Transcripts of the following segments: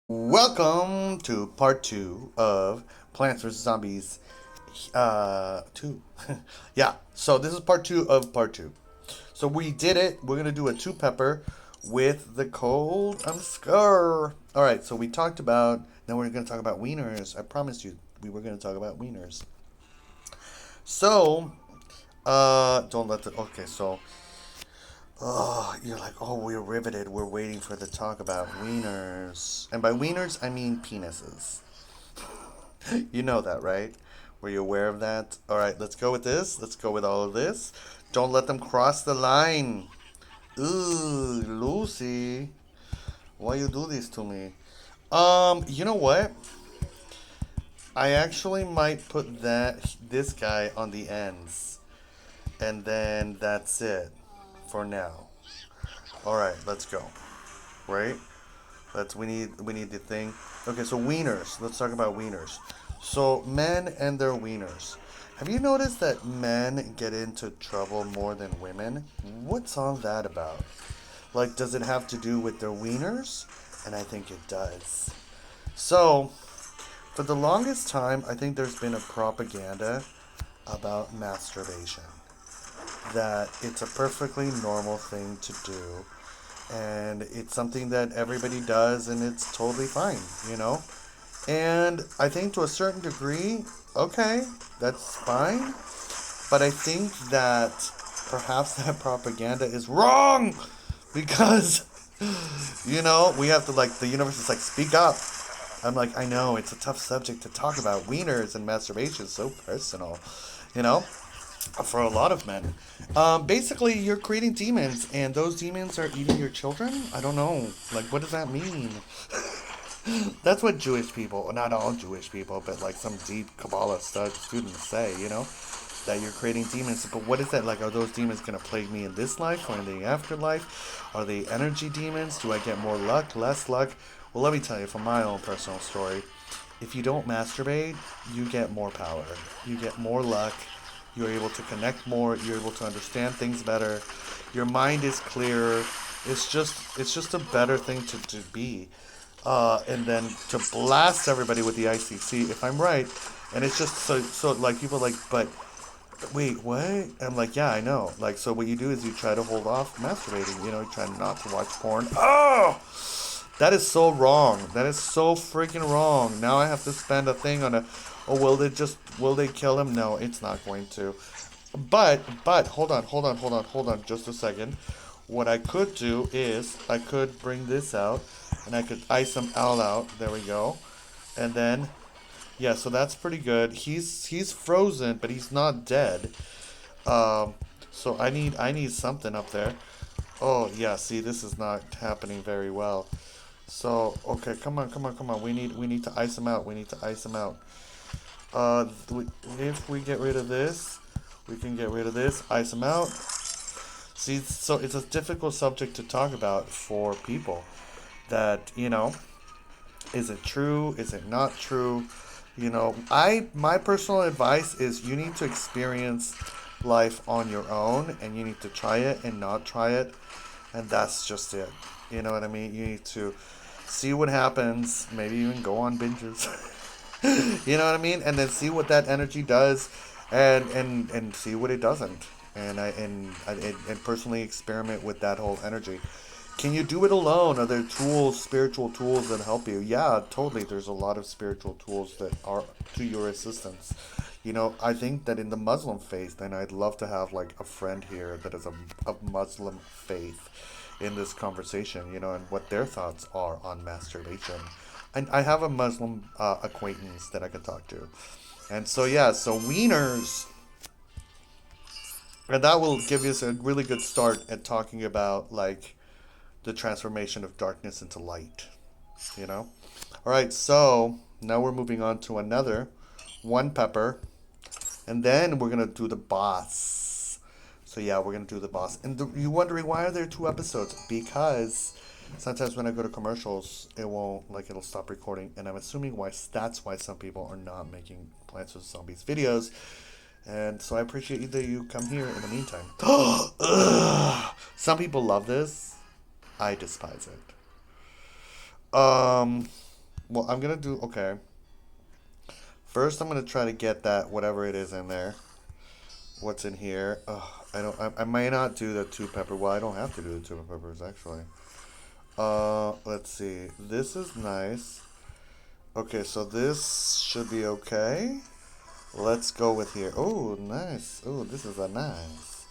Welcome to part two of Plants vs. Zombies 2. Yeah, so this is part two of part two. So we did it. We're going to do a two pepper with the cold scar. All right, so we talked about, now we're going to talk about wieners. I promised you we were going to talk about wieners. So, don't let the, okay, so, oh, you're like, oh, we're riveted. We're waiting for the talk about wieners. And by wieners, I mean penises. You know that, right? Were you aware of that? All right, let's go with this. Let's go with all of this. Don't let them cross the line. Ooh, Lucy, why you do this to me? You know what? I actually might put this guy on the ends, and then that's it for now. All right, let's go. Right? We need the thing. Okay, so wieners. Let's talk about wieners. So men and their wieners. Have you noticed that men get into trouble more than women? What's all that about? Like, does it have to do with their wieners? And I think it does. So, for the longest time, I think there's been a propaganda about masturbation. That it's a perfectly normal thing to do and it's something that everybody does and it's totally fine, you know? And I think to a certain degree, okay, that's fine. But I think that perhaps that propaganda is wrong because, we have to, like, the universe is like, speak up. I'm like, I know, it's a tough subject to talk about. Wieners and masturbation is so personal, you know? For a lot of men. Basically, you're creating demons, and those demons are eating your children? I don't know. Like, what does that mean? That's what Jewish people, not all Jewish people, but like some deep Kabbalah students say, that you're creating demons. But what is that like? Are those demons going to plague me in this life or in the afterlife? Are they energy demons? Do I get more luck, less luck? Well, let me tell you from my own personal story. If you don't masturbate, you get more power. You get more luck. You're able to connect more. You're able to understand things better. Your mind is clearer. It's just a better thing to be. And then to blast everybody with the ICC, if I'm right. And it's just so like people are like, but wait, what? I'm like, yeah, I know. Like, so what you do is you try to hold off masturbating. You try not to watch porn. Oh, that is so wrong. That is so freaking wrong. Now I have to spend a thing on a. Oh, will they kill him? No, it's not going to. But hold on, just a second. What I could do is I could bring this out, and I could ice him all out. There we go. And then, yeah, so that's pretty good. He's frozen, but he's not dead. Um, so I need something up there. Oh yeah, see, this is not happening very well. So okay, come on. We need to ice him out. We need to ice him out. If we get rid of this, we can get rid of this. Ice him out. See, so it's a difficult subject to talk about for people. That is it true? Is it not true? I my personal advice is you need to experience life on your own, and you need to try it and not try it, and that's just it. You know what I mean? You need to see what happens. Maybe even go on binges. You know what I mean? And then see what that energy does, and see what it doesn't. And personally experiment with that whole energy. Can you do it alone? Are there tools, spiritual tools that help you? Yeah, totally. There's a lot of spiritual tools that are to your assistance. I think that in the Muslim faith, and I'd love to have like a friend here that is a Muslim faith in this conversation, and what their thoughts are on masturbation. And I have a Muslim acquaintance that I can talk to. And so, yeah, so wieners. And that will give us a really good start at talking about like the transformation of darkness into light, you know? All right, so now we're moving on to another one pepper, and then we're gonna do the boss. So yeah, we're gonna do the boss. And you wondering why are there two episodes? Because sometimes when I go to commercials, it won't like it'll stop recording, and I'm assuming why that's why some people are not making Plants vs Zombies videos. And so I appreciate you that you come here in the meantime. Some people love this. I despise it. Well, I'm gonna do okay. First, I'm gonna try to get that whatever it is in there. What's in here? Ugh, I don't. I might not do the two pepper. Well, I don't have to do the two peppers actually. Let's see. This is nice. Okay, so this should be okay. Let's go with here. Oh, nice. Oh, this is a nice.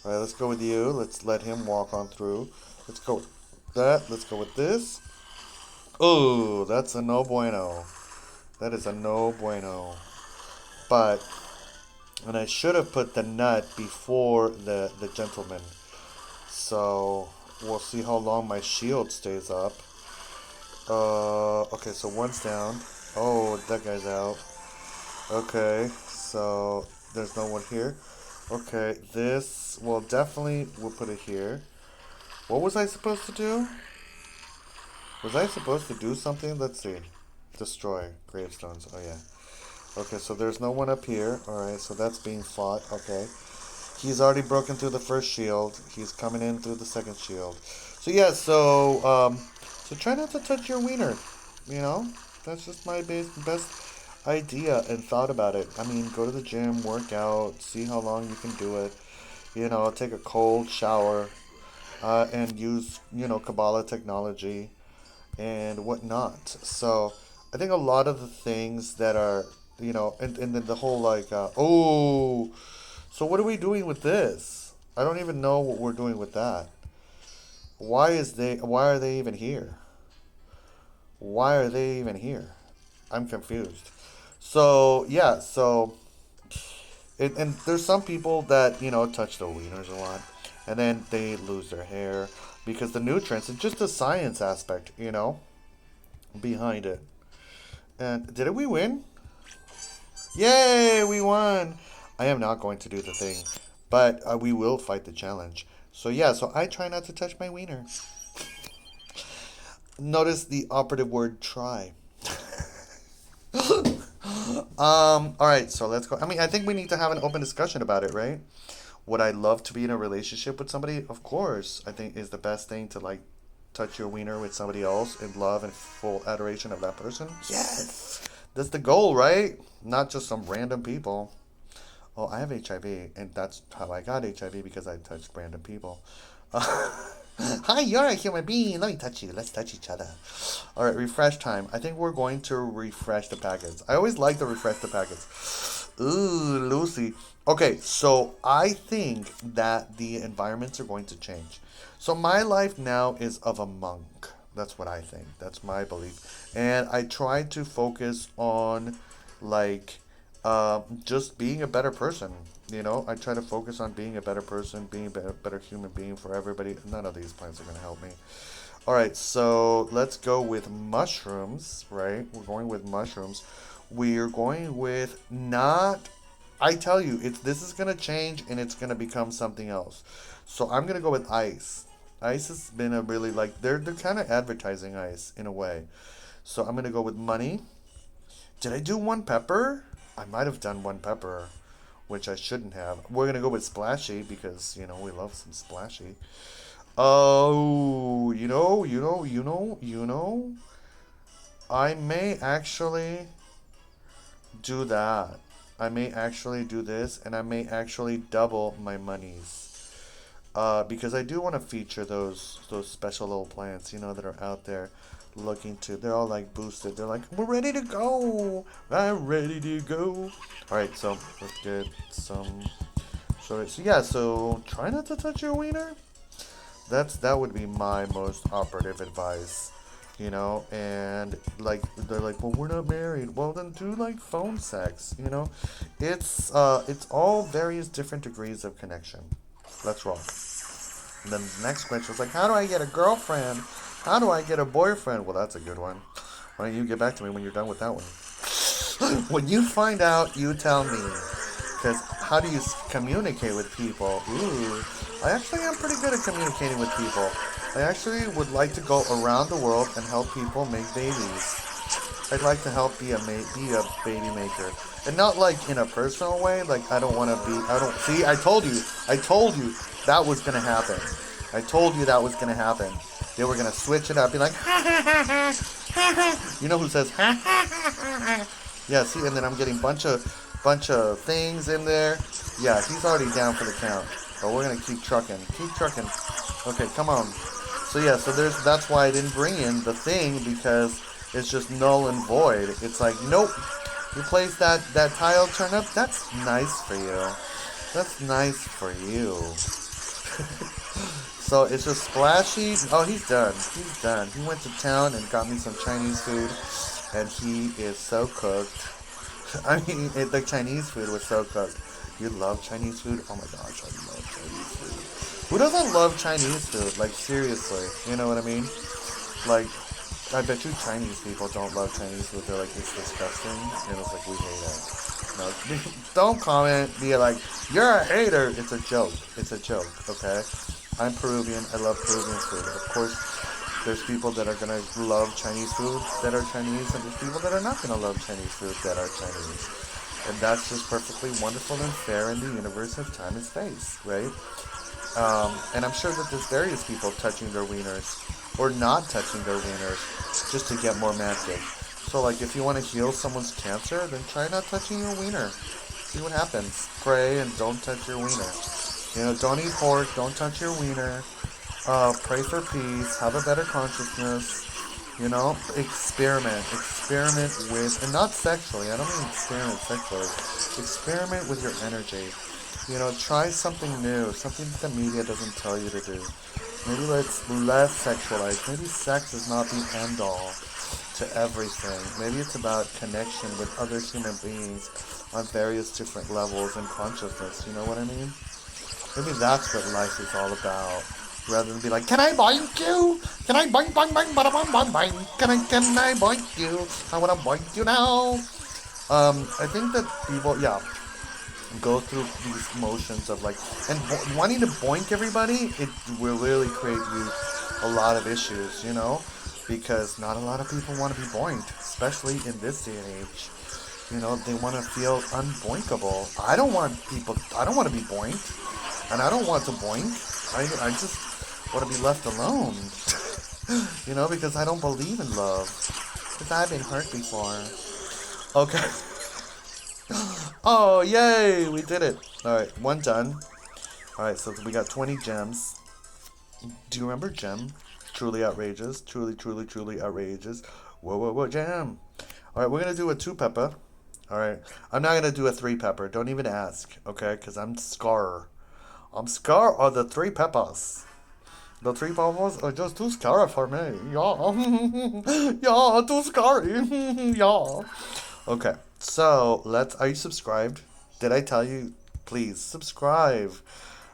All right, let's go with you. Let's let him walk on through. Let's go with that. Let's go with this. Oh, that's a no bueno. That is a no bueno. But, and I should have put the nut before the gentleman. So, we'll see how long my shield stays up. Okay, so one's down. Oh, that guy's out. Okay, so there's no one here. Okay, this, well, definitely we'll put it here. What was I supposed to do? Was I supposed to do something? Let's see. Destroy gravestones. Oh, yeah. Okay, so there's no one up here. Alright, so that's being fought. Okay. He's already broken through the first shield. He's coming in through the second shield. So, yeah, so try not to touch your wiener. You know? That's just my best idea and thought about it. I mean, go to the gym, work out, see how long you can do it. You know, take a cold shower, and use, Kabbalah technology and whatnot. So I think a lot of the things that are, and then the whole like, oh, so what are we doing with this? I don't even know what we're doing with that. Why are they even here? Why are they even here? I'm confused. So yeah, and there's some people that touch their wieners a lot, and then they lose their hair because the nutrients and just the science aspect, behind it. And did we win? Yay, we won! I am not going to do the thing, but we will fight the challenge. So yeah, so I try not to touch my wiener. Notice the operative word try. All right, so let's go. I mean, I think we need to have an open discussion about it, right? Would I love to be in a relationship with somebody? Of course. I think is the best thing to like touch your wiener with somebody else in love and full adoration of that person. Yes. That's the goal, right? Not just some random people. Oh, I have HIV, and that's how I got HIV because I touched random people. Hi, you're a human being. Let me touch you. Let's touch each other. All right, refresh time. I think we're going to refresh the packets. I always like to refresh the packets. Ooh, Lucy. Okay, so I think that the environments are going to change. So my life now is of a monk. That's what I think. That's my belief. And I try to focus on like just being a better person. I try to focus on being a better person, being a better human being for everybody. None of these plants are going to help me. All right, so let's go with mushrooms, right? We're going with mushrooms. We're going with not. I tell you, this is going to change and it's going to become something else. So I'm going to go with ice. Ice has been a really like they're kind of advertising ice in a way. So I'm going to go with money. Did I do one pepper? I might have done one pepper, which I shouldn't have. We're gonna go with splashy because we love some splashy. Oh, I may actually do that. I may actually do this, and I may actually double my monies. Because I do want to feature those special little plants, that are out there looking to. They're all like boosted. They're like, we're ready to go. I'm ready to go. All right, so let's get some. So yeah, so try not to touch your wiener. That would be my most operative advice, And like they're like, well, we're not married. Well, then do like phone sex, It's all various different degrees of connection. Let's roll. And then the next question was like, how do I get a girlfriend? How do I get a boyfriend? Well, that's a good one. Why don't you get back to me when you're done with that one? When you find out, you tell me. Because how do you communicate with people? Ooh, I actually am pretty good at communicating with people. I actually would like to go around the world and help people make babies. I'd like to help be a baby maker. And not like in a personal way, like I don't want to be, see, I told you that was going to happen. I told you that was going to happen. They were going to switch it up, be like, ha ha ha ha, ha ha, You know who says ha ha ha ha ha? Yeah, see, and then I'm getting bunch of things in there. Yeah, he's already down for the count. But we're gonna keep trucking. Keep trucking. Okay, come on. So yeah, so that's why I didn't bring in the thing because it's just null and void. It's like, nope. You place that tile turnip. That's nice for you. That's nice for you. So it's just splashy. Oh, he's done. He's done. He went to town and got me some Chinese food, and he is so cooked. I mean, the Chinese food was so cooked. You love Chinese food? Oh my gosh, I love Chinese food. Who doesn't love Chinese food? Like, seriously. You know what I mean? Like, I bet you Chinese people don't love Chinese food. They're like, it's disgusting. And it's like, we hate it. No, don't comment. Be like, you're a hater. It's a joke. It's a joke, okay? I'm Peruvian. I love Peruvian food. Of course, there's people that are going to love Chinese food that are Chinese, and there's people that are not going to love Chinese food that are Chinese. And that's just perfectly wonderful and fair in the universe of time and space, right? And I'm sure that there's various people touching their wieners or not touching their wieners just to get more magic. So, like, if you want to heal someone's cancer, then try not touching your wiener. See what happens. Pray and don't touch your wiener. You know, don't eat pork. Don't touch your wiener. Pray for peace. Have a better consciousness. You know, experiment. Experiment with, and not sexually. I don't mean experiment sexually. Experiment with your energy. You know, try something new. Something that the media doesn't tell you to do. Maybe let's less sexualize. Maybe sex is not the end all to everything. Maybe it's about connection with other human beings on various different levels and consciousness. You know what I mean? Maybe that's what life is all about. Rather than be like, can I boink you? Can I boink, boink, boink, bada, boink, boink, boink? Can I boink you? I wanna boink you now. I think that people, yeah, go through these motions of like, and wanting to boink everybody, it will really create you a lot of issues, you know? Because not a lot of people want to be boinked, especially in this day and age. You know, they want to feel unboinkable. I don't want to be boinked, and I don't want to boink. I just want to be left alone. You know, because I don't believe in love. Because I've been hurt before. Okay. Oh, yay! We did it. Alright, one done. Alright, so we got 20 gems. Do you remember gem? Truly outrageous. Truly outrageous. Whoa, gem. Alright, we're going to do a 2-pepper. Alright, I'm not going to do a 3-pepper. Don't even ask, okay? Because I'm Scar. I'm Scar of the 3 peppers. The 3 peppers are just too scary for me. Yeah. Yeah, too scary. Yeah. Okay, so are you subscribed? Did I tell you? Please subscribe.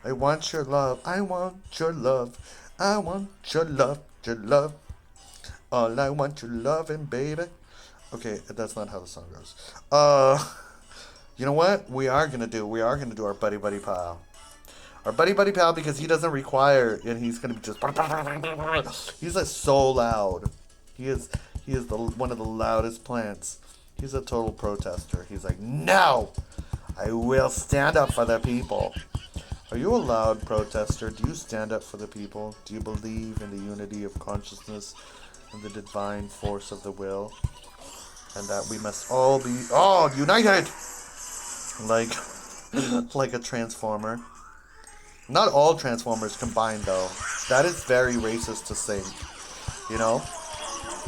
I want your love. I want your love. I want your love. Your love. All I want your loving, baby. Okay, that's not how the song goes. You know what? We are gonna do our buddy pal. Our buddy pal, because he doesn't require, and he's gonna be just. He's like so loud. He is one of the loudest plants. He's a total protester. He's like, no, I will stand up for the people. Are you a loud protester? Do you stand up for the people? Do you believe in the unity of consciousness and the divine force of the will? And that we must all be united, like a transformer. Not all transformers combined, though. That is very racist to think. You know,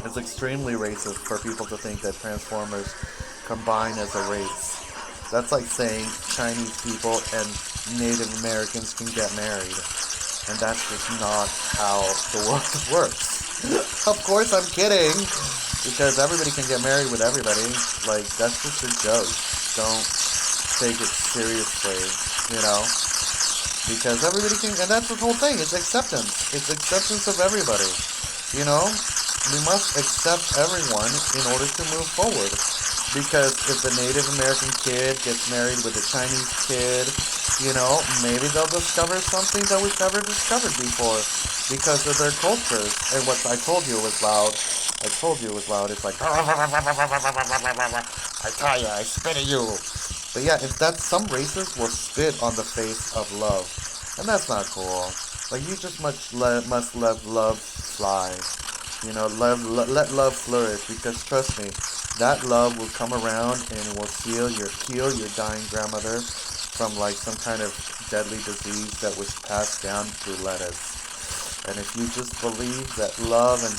it's extremely racist for people to think that transformers combine as a race. That's like saying Chinese people and Native Americans can get married, and that's just not how the world works. Of course, I'm kidding. Because everybody can get married with everybody. Like, that's just a joke. Don't take it seriously, you know? Because everybody can, and that's the whole thing. It's acceptance. It's acceptance of everybody. You know? We must accept everyone in order to move forward. Because if the Native American kid gets married with a Chinese kid, you know, maybe they'll discover something that we've never discovered before. Because of their cultures. And what I told you was loud. It's like, I tell you, I spit at you. But yeah, if that's, some races will spit on the face of love. And that's not cool. Like, you just must let love fly. Let love flourish, because trust me, that love will come around and will heal your dying grandmother from like some kind of deadly disease that was passed down through lettuce. And if you just believe that love and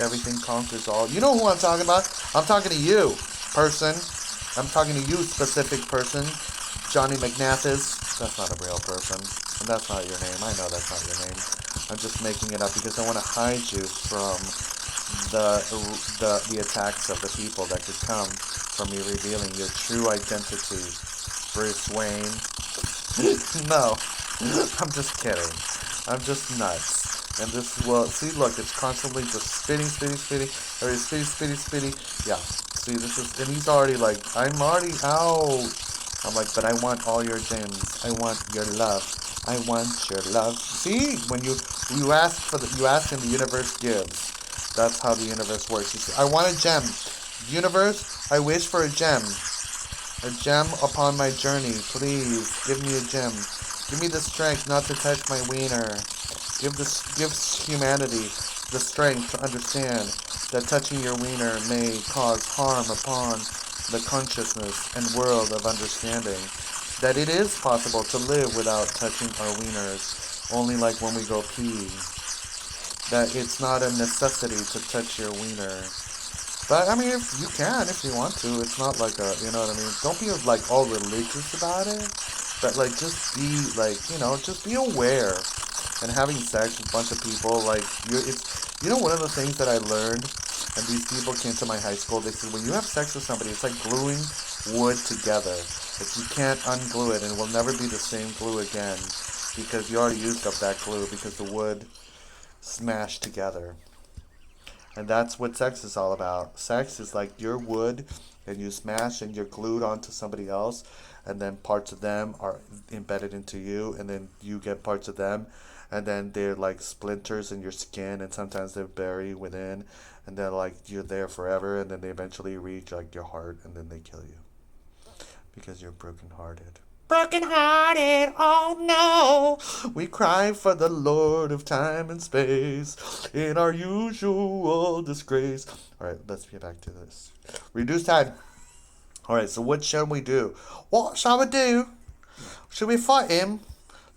everything conquers all, you know who I'm talking about? I'm talking to you, person. I'm talking to you, specific person. Johnny McNathis. That's not a real person. And that's not your name. I know that's not your name. I'm just making it up because I want to hide you from the attacks of the people that could come from me revealing your true identity, Bruce Wayne. No, I'm just kidding. I'm just nuts. And this, well, see, look, it's constantly just spinning, spinning, spinning, or spinning, spinning, spinning. Yeah, see, this is, and he's already like, I'm already out. I'm like, but I want all your gems. I want your love. I want your love. See, when you ask for you ask and the universe gives. That's how the universe works. You say, I want a gem. Universe, I wish for a gem. A gem upon my journey. Please, give me a gem. Give me the strength not to touch my wiener. Give humanity the strength to understand that touching your wiener may cause harm upon the consciousness and world of understanding. That it is possible to live without touching our wieners, only like when we go pee. That it's not a necessity to touch your wiener. But I mean, if you can, if you want to, it's not like a, you know what I mean? Don't be like all religious about it, but like just be like, just be aware. And having sex with a bunch of people, like, one of the things that I learned, and these people came to my high school, they said, when you have sex with somebody, it's like gluing wood together. Like, you can't unglue it, and it will never be the same glue again, because you already used up that glue, because the wood smashed together. And that's what sex is all about. Sex is like your wood, and you smash, and you're glued onto somebody else, and then parts of them are embedded into you, and then you get parts of them, and then they're like splinters in your skin, and sometimes they're buried within, and they're like you're there forever, and then they eventually reach like your heart, and then they kill you because you're brokenhearted. Brokenhearted, oh no! We cry for the Lord of time and space in our usual disgrace. Alright, let's get back to this. Reduce time. Alright, so what shall we do? What shall we do? Should we fight him?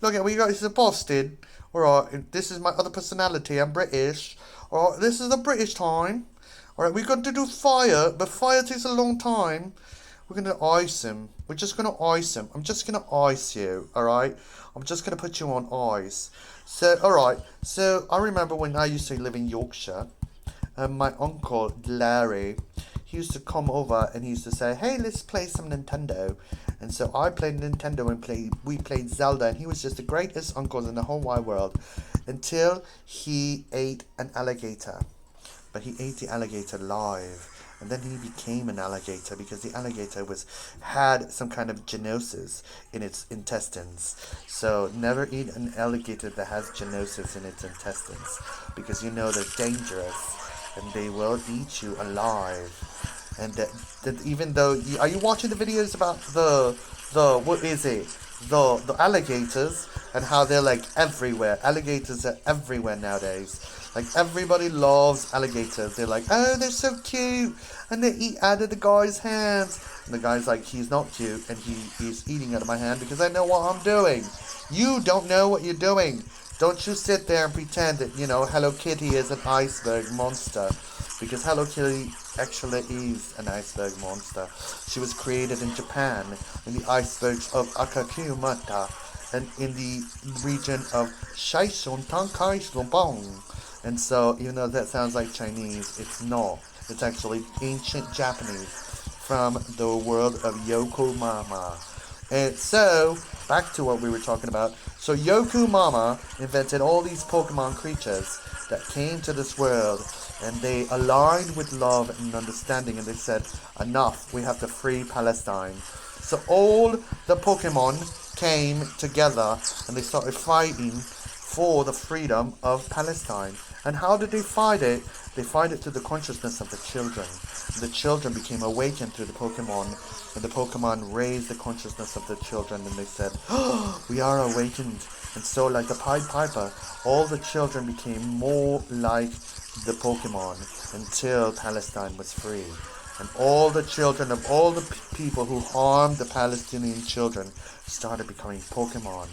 Look at, we got, this is Boston. Alright, this is my other personality, I'm British. Alright, this is the British time. Alright, we're going to do fire, but fire takes a long time. We're going to ice him. We're just going to ice him. I'm just going to ice you, alright? I'm just going to put you on ice. So, alright, so I remember when I used to live in Yorkshire, and my uncle, Larry, he used to come over and he used to say, hey, let's play some Nintendo. And so I played Nintendo and we played Zelda, and he was just the greatest uncle in the whole wide world until he ate an alligator. But he ate the alligator live. And then he became an alligator because the alligator had some kind of genosis in its intestines. So never eat an alligator that has genosis in its intestines, because they're dangerous and they will eat you alive. And that even though are you watching the videos about the alligators and how they're like everywhere? Alligators are everywhere nowadays. Like, everybody loves alligators. They're like, oh, they're so cute. And they eat out of the guy's hands. And the guy's like, he's not cute. And he's eating out of my hand because I know what I'm doing. You don't know what you're doing. Don't you sit there and pretend that, Hello Kitty is an iceberg monster. Because Hello Kitty actually is an iceberg monster. She was created in Japan, in the icebergs of Akakumata, and in the region of Shaishun Tankai Slumbong. And so, even though that sounds like Chinese, it's not. It's actually ancient Japanese from the world of Yokomama. And so, back to what we were talking about. So, Yokomama invented all these Pokemon creatures that came to this world, and they aligned with love and understanding, and they said, enough, we have to free Palestine. So, all the Pokemon came together, and they started fighting for the freedom of Palestine. And how did they fight it? They fight it through the consciousness of the children. The children became awakened through the Pokemon, and the Pokemon raised the consciousness of the children, and they said, oh, we are awakened. And so, like the Pied Piper, all the children became more like the Pokemon until Palestine was free. And all the children of all the people who harmed the Palestinian children started becoming Pokemon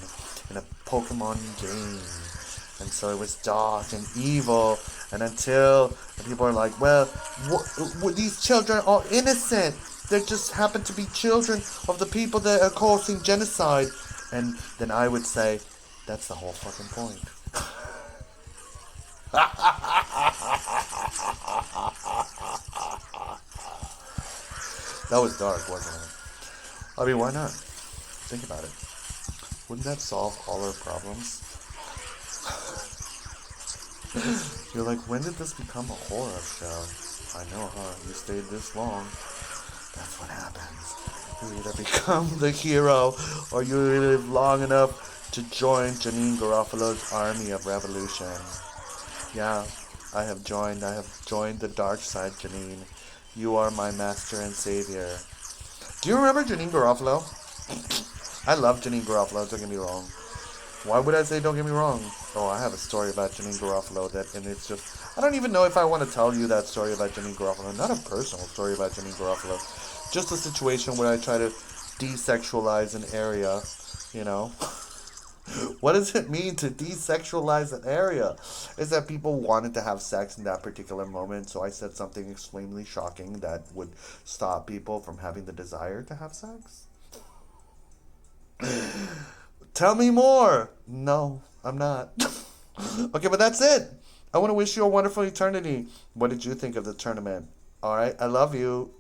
in a Pokemon game. And so it was dark and evil. And until and people are like, well, these children are innocent. They just happen to be children of the people that are causing genocide. And then I would say, that's the whole fucking point. That was dark, wasn't it? I mean, why not? Think about it. Wouldn't that solve all our problems? You're like, when did this become a horror show? I know, huh? You stayed this long. That's what happens. You either become the hero or you live long enough to join Janine Garofalo's army of revolution. Yeah, I have joined. I have joined the dark side, Janine. You are my master and savior. Do you remember Janine Garofalo? I love Janine Garofalo, don't get me wrong. Why would I say don't get me wrong? Oh, I have a story about Janine Garofalo and it's just... I don't even know if I want to tell you that story about Janine Garofalo. Not a personal story about Janine Garofalo. Just a situation where I try to desexualize an area, you know? What does it mean to desexualize an area? Is that people wanted to have sex in that particular moment, so I said something extremely shocking that would stop people from having the desire to have sex? Tell me more. No, I'm not. Okay, but that's it. I want to wish you a wonderful eternity. What did you think of the tournament? All right, I love you.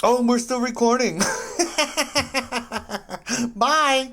Oh, we're still recording. Bye.